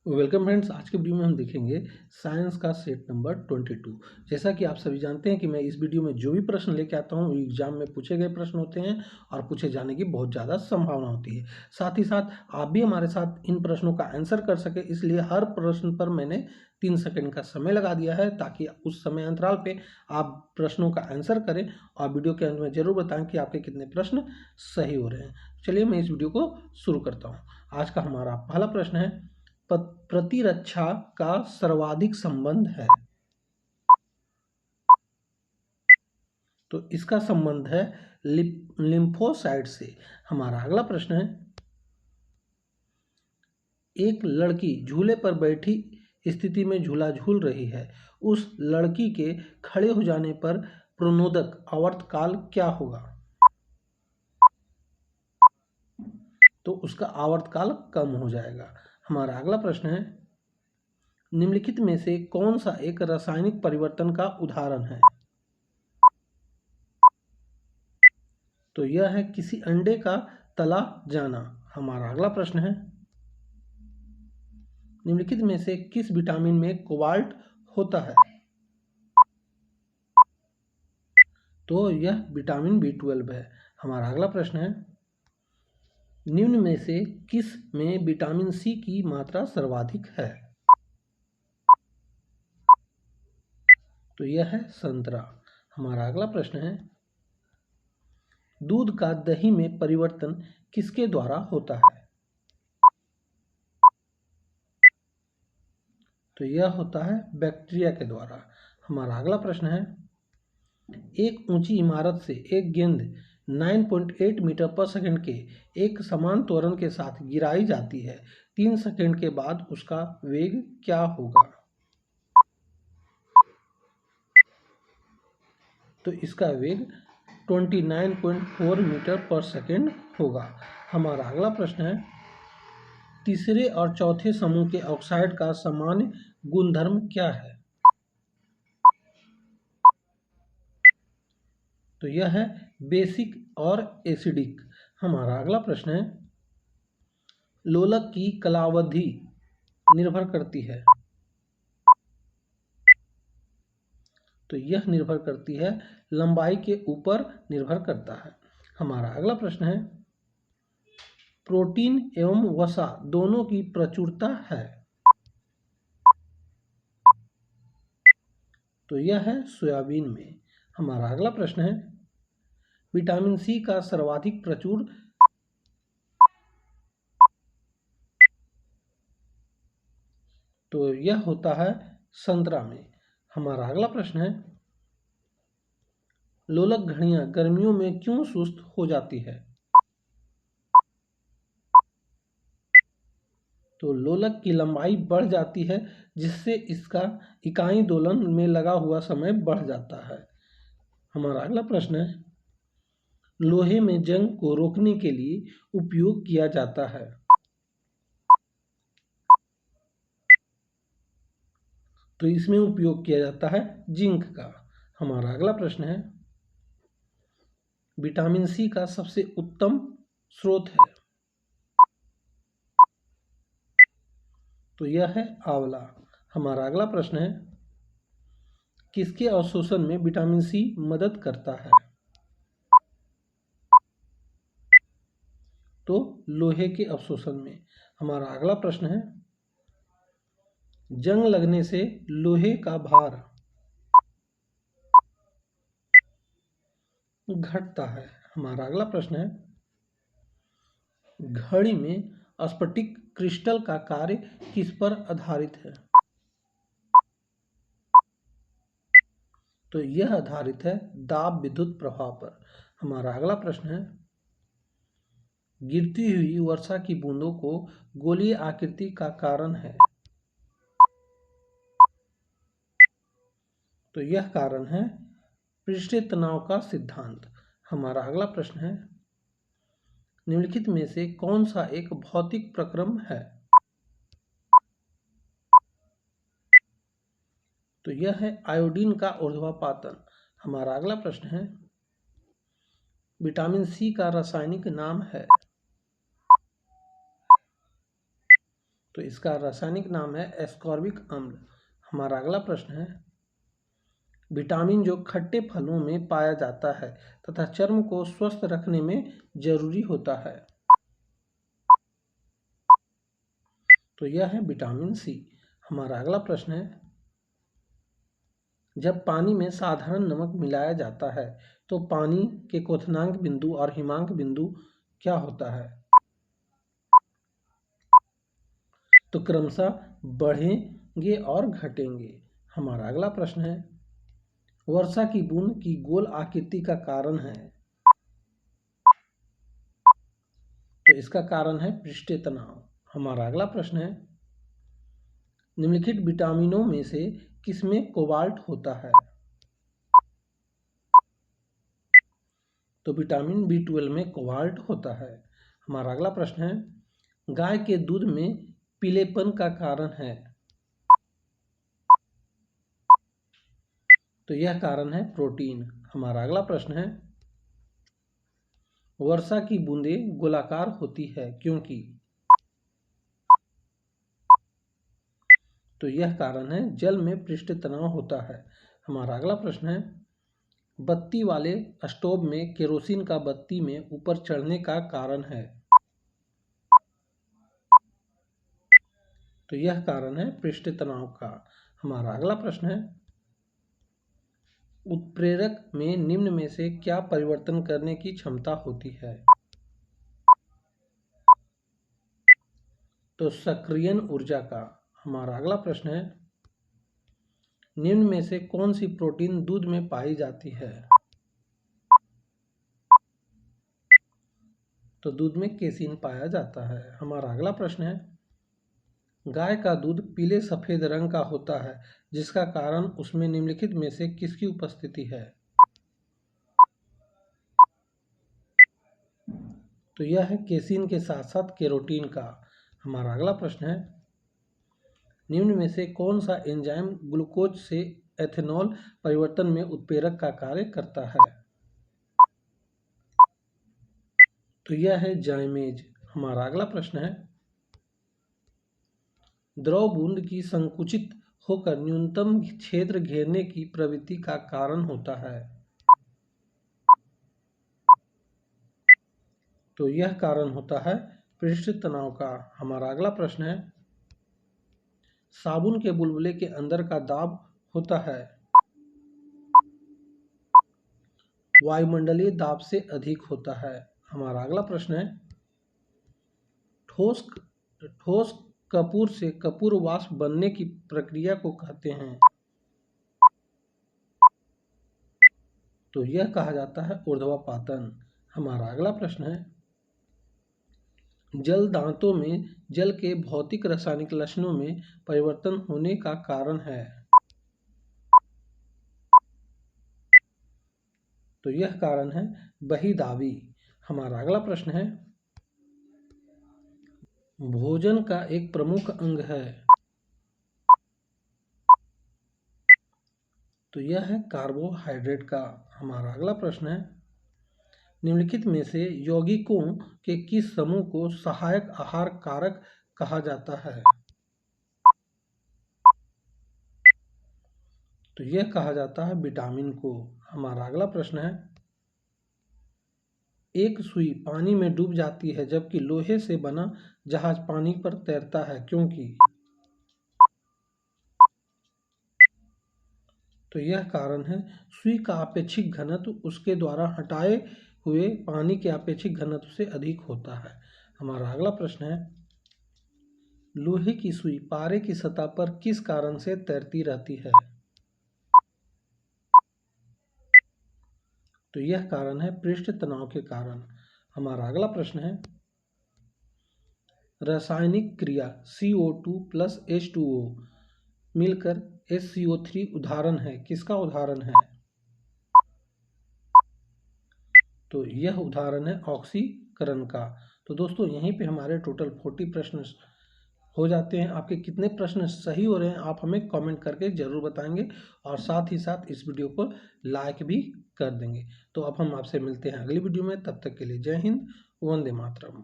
Welcome friends. आज के video में हम देखेंगे साइंस का सेट नंबर 22। जैसा कि आप सभी जानते हैं कि मैं इस वीडियो में जो भी प्रश्न लेके आता हूँ एग्जाम में पूछे गए प्रश्न होते हैं और पूछे जाने की बहुत ज़्यादा संभावना होती है। साथ ही साथ आप भी हमारे साथ इन प्रश्नों का आंसर कर सके, इसलिए हर प्रश्न पर मैंने 3 सेकंड का समय लगा दिया है ताकि उस समय अंतराल पे आप प्रश्नों का आंसर करें और वीडियो के अंत में जरूर बताएं कि आपके कितने प्रश्न सही हो रहे हैं। चलिए मैं इस वीडियो को शुरू करता हूँ। आज का हमारा पहला प्रश्न है, प्रतिरक्षा का सर्वाधिक संबंध है। तो इसका संबंध है लिम्फोसाइट से। हमारा अगला प्रश्न है, एक लड़की झूले पर बैठी स्थिति में झूला झूल रही है। उस लड़की के खड़े हो जाने पर प्रणोदक आवर्तकाल क्या होगा? तो उसका आवर्तकाल कम हो जाएगा। हमारा अगला प्रश्न है, निम्नलिखित में से कौन सा एक रासायनिक परिवर्तन का उदाहरण है? तो यह है किसी अंडे का तला जाना। हमारा अगला प्रश्न है, निम्नलिखित में से किस विटामिन में कोबाल्ट होता है? तो यह विटामिन B12 है। हमारा अगला प्रश्न है, निम्न में से किस में विटामिन C की मात्रा सर्वाधिक है? तो यह है संतरा। हमारा अगला प्रश्न है, दूध का दही में परिवर्तन किसके द्वारा होता है? तो यह होता है बैक्टीरिया के द्वारा। हमारा अगला प्रश्न है, एक ऊंची इमारत से एक गेंद 9.8 मीटर पर सेकंड के एक समान त्वरण के साथ गिराई जाती है। 3 सेकंड के बाद उसका वेग क्या होगा? तो इसका वेग 29.4 मीटर पर सेकंड होगा। हमारा अगला प्रश्न है, तीसरे और चौथे समूह के ऑक्साइड का सामान्य गुणधर्म क्या है? तो यह है बेसिक और एसिडिक। हमारा अगला प्रश्न है, लोलक की कालावधि निर्भर करती है। तो यह निर्भर करती है लंबाई के ऊपर निर्भर करता है। हमारा अगला प्रश्न है, प्रोटीन एवं वसा दोनों की प्रचुरता है। तो यह है सोयाबीन में। हमारा अगला प्रश्न है, विटामिन C का सर्वाधिक प्रचुर तो यह होता है संतरा में। हमारा अगला प्रश्न है, लोलक घड़ियां गर्मियों में क्यों सुस्त हो जाती है? तो लोलक की लंबाई बढ़ जाती है जिससे इसका इकाई दोलन में लगा हुआ समय बढ़ जाता है। हमारा अगला प्रश्न है, लोहे में जंग को रोकने के लिए उपयोग किया जाता है। तो इसमें उपयोग किया जाता है जिंक का। हमारा अगला प्रश्न है, विटामिन C का सबसे उत्तम स्रोत है। तो यह है आंवला। हमारा अगला प्रश्न है, किसके अवशोषण में विटामिन C मदद करता है? तो लोहे के अवशोषण में। हमारा अगला प्रश्न है, जंग लगने से लोहे का भार घटता है। हमारा अगला प्रश्न है, घड़ी में स्फटिक क्रिस्टल का कार्य किस पर आधारित है? तो यह आधारित है दाब विद्युत प्रभाव पर। हमारा अगला प्रश्न है, गिरती हुई वर्षा की बूंदों को गोलीय आकृति का कारण है। तो यह कारण है पृष्ठीय तनाव का सिद्धांत। हमारा अगला प्रश्न है, निम्नलिखित में से कौन सा एक भौतिक प्रक्रम है? तो यह है आयोडीन का ऊर्ध्वापातन। हमारा अगला प्रश्न है, विटामिन C का रासायनिक नाम है। तो इसका रासायनिक नाम है एस्कॉर्बिक अम्ल। हमारा अगला प्रश्न है, विटामिन जो खट्टे फलों में पाया जाता है तथा चर्म को स्वस्थ रखने में जरूरी होता है, तो यह है विटामिन सी। हमारा अगला प्रश्न है, जब पानी में साधारण नमक मिलाया जाता है तो पानी के क्वथनांक बिंदु और हिमांक बिंदु क्या होता है, तो क्रमशः बढ़ेंगे और घटेंगे। हमारा अगला प्रश्न है, वर्षा की बूंद की गोल आकृति का कारण है, तो इसका कारण है पृष्ठीय तनाव। हमारा अगला प्रश्न है, निम्नलिखित विटामिनों में से किसमें कोबाल्ट होता है, तो विटामिन B12 में कोबाल्ट होता है। हमारा अगला प्रश्न है, गाय के दूध में पीलेपन का कारण है, तो यह कारण है प्रोटीन। हमारा अगला प्रश्न है, वर्षा की बूंदें गोलाकार होती है क्योंकि, तो यह कारण है जल में पृष्ठीय तनाव होता है। हमारा अगला प्रश्न है, बत्ती वाले स्टोव में केरोसिन का बत्ती में ऊपर चढ़ने का कारण है, तो यह कारण है पृष्ठीय तनाव का। हमारा अगला प्रश्न है, उत्प्रेरक में निम्न में से क्या परिवर्तन करने की क्षमता होती है, तो सक्रियण ऊर्जा का। हमारा अगला प्रश्न है, निम्न में से कौन सी प्रोटीन दूध में पाई जाती है, तो दूध में केसीन पाया जाता है। हमारा अगला प्रश्न है, गाय का दूध पीले सफेद रंग का होता है जिसका कारण उसमें निम्नलिखित में से किसकी उपस्थिति है, तो यह है केसीन के साथ साथ केरोटीन का। हमारा अगला प्रश्न है, निम्न में से कौन सा एंजाइम ग्लूकोज से एथेनॉल परिवर्तन में उत्प्रेरक का कार्य करता है, तो यह है जाइमेज। हमारा अगला प्रश्न है, द्रव बूंद की संकुचित होकर न्यूनतम क्षेत्र घेरने की प्रवृत्ति का कारण होता है, तो यह कारण होता है पृष्ठीय तनाव का। हमारा अगला प्रश्न है, साबुन के बुलबुले के अंदर का दाब होता है वायुमंडलीय दाब से अधिक होता है। हमारा अगला प्रश्न है, ठोस कपूर से कपूर वाष्प बनने की प्रक्रिया को कहते हैं, तो यह कहा जाता है ऊर्ध्वपातन। हमारा अगला प्रश्न है, जल दांतों में जल के भौतिक रासायनिक लक्षणों में परिवर्तन होने का कारण है, तो यह कारण है बहिदावी। हमारा अगला प्रश्न है, भोजन का एक प्रमुख अंग है, तो यह है कार्बोहाइड्रेट का। हमारा अगला प्रश्न है, निम्नलिखित में से यौगिकों के किस समूह को सहायक आहार कारक कहा जाता है, तो यह कहा जाता है विटामिन को। हमारा अगला प्रश्न है, एक सुई पानी में डूब जाती है जबकि लोहे से बना जहाज पानी पर तैरता है क्योंकि, तो यह कारण है सुई का आपेक्षिक घनत्व उसके द्वारा हटाए हुए पानी के आपेक्षिक घनत्व से अधिक होता है। हमारा अगला प्रश्न है, लोहे की सुई पारे की सतह पर किस कारण से तैरती रहती है, तो यह कारण है पृष्ठीय तनाव के कारण। हमारा अगला प्रश्न है, रासायनिक क्रिया CO2 प्लस H2O मिलकर SCO3 उदाहरण है, किसका उदाहरण है, तो यह उदाहरण है ऑक्सीकरण का। तो दोस्तों यहीं पे हमारे टोटल 40 प्रश्न हो जाते हैं। आपके कितने प्रश्न सही हो रहे हैं आप हमें कमेंट करके ज़रूर बताएंगे और साथ ही साथ इस वीडियो को लाइक भी कर देंगे। तो अब हम आपसे मिलते हैं अगली वीडियो में, तब तक के लिए जय हिंद, वंदे मातरम।